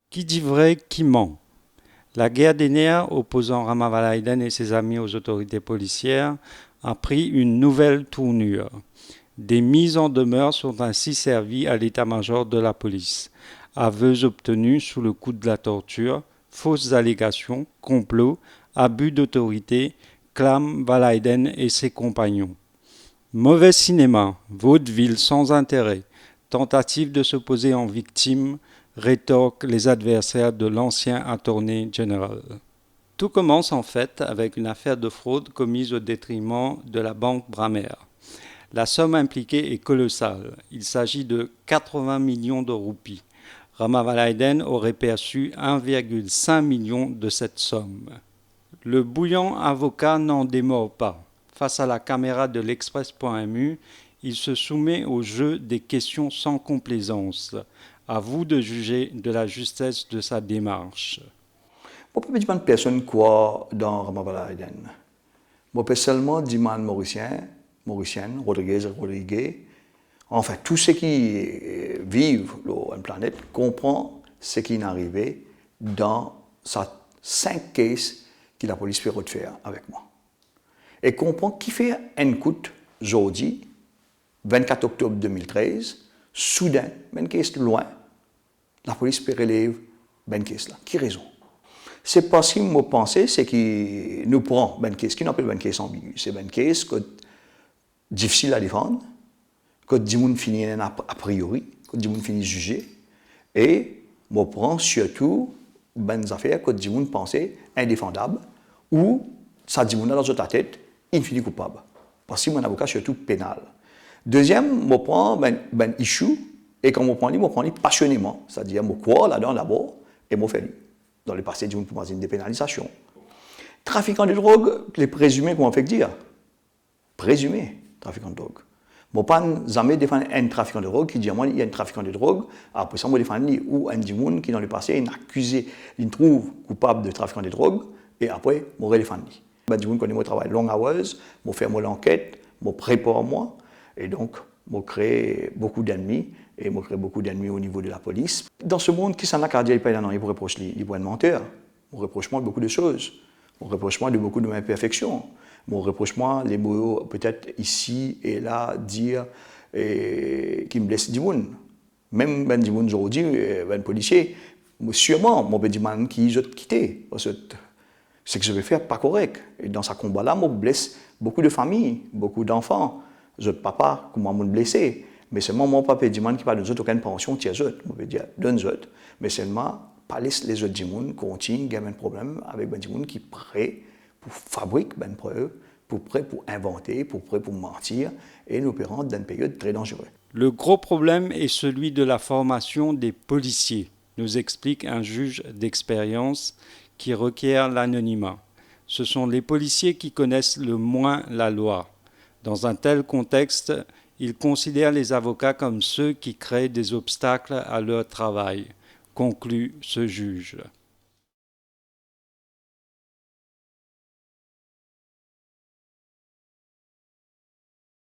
Qui dit vrai, qui ment? La guerre des nerfs opposant Rama Valaiden et ses amis aux autorités policières a pris une nouvelle tournure. Des mises en demeure sont ainsi servies à l'état-major de la police. Aveux obtenus sous le coup de la torture, fausses allégations, complots, abus d'autorité, clament Valaiden et ses compagnons. Mauvais cinéma, vaudeville sans intérêt, tentative de se poser en victime, rétorquent les adversaires de l'ancien attorney general. Tout commence en fait avec une affaire de fraude commise au détriment de la banque Bramer. La somme impliquée est colossale. Il s'agit de 80 millions de roupies. Rama Valaiden aurait perçu 1,5 million de cette somme. Le bouillant avocat n'en démord pas. Face à la caméra de l'Express.mu, il se soumet au jeu des questions sans complaisance. À vous de juger de la justesse de sa démarche. Moi, je ne peux pas personne quoi dans Ramavala Eden. Moi, peux seulement dire Mauricienne, Rodriguez. Enfin, tous ceux qui vivent sur une planète comprennent ce qui est arrivé dans ces 5 cases que la police peut faire avec moi. Et comprend qui fait un coup aujourd'hui, 24 octobre 2013, soudain, ben case loin, la police peut relever ben case là. Qui raison? C'est parce que moi pensais, c'est qu'il nous prend ben case, qui appelle ben case ambigu. C'est ben case que difficile à défendre, que du monde finit a priori, que du monde finit jugé, et moi prend surtout ben affaires que du monde pensait indéfendable, ou ça dit monde dans ta tête, il finit coupable. Parce que mon avocat surtout pénal. Deuxième, je prends ben issue, et quand je prends lui passionnément. C'est-à-dire, je crois là-dedans d'abord, et je fais lui. Dans le passé, je pour une dépénalisation. Trafiquant de drogue, les présumés, comment on fait dire? Présumés, trafiquant de drogue. Je ne pas jamais défendre un trafiquant de drogue qui dit à moi, il y a un trafiquant de drogue, après ça, je défends lui, ou un dimoun qui, dans le passé, est accusé, il trouve coupable de trafiquant de drogue, et après, je défends lui. Ben, dimoun connaît mon travail long hours, je fais mon enquête, je prépare moi, et donc, je crée beaucoup d'ennemis, et je crée beaucoup d'ennemis au niveau de la police. Dans ce monde, qui s'en a qu'à dire, il reproche les points de menteur, il reproche moi de beaucoup de choses, il reproche moi de beaucoup de mes imperfections, il reproche moi les mots peut-être ici et là dire qui me blesse du monde. Même ben du monde aujourd'hui, ben policier, sûrement, mon petit man qui je quitté, parce que ce que je vais faire pas correct. Et dans ce combat-là, je blesse beaucoup de familles, beaucoup d'enfants. Je papa, comment me blessé. Mais seulement mon papa dit qui pas de aucune pension, tiens je veux dire donne autres. Mais seulement pas laisse les autres gens continuent, il y a un problème avec des gens qui sont prêts pour fabriquer des preuves, prêts pour inventer, prêts pour mentir, et nous opérons dans une période très dangereuse. Le gros problème est celui de la formation des policiers, nous explique un juge d'expérience qui requiert l'anonymat. Ce sont les policiers qui connaissent le moins la loi. Dans un tel contexte, ils considèrent les avocats comme ceux qui créent des obstacles à leur travail, conclut ce juge.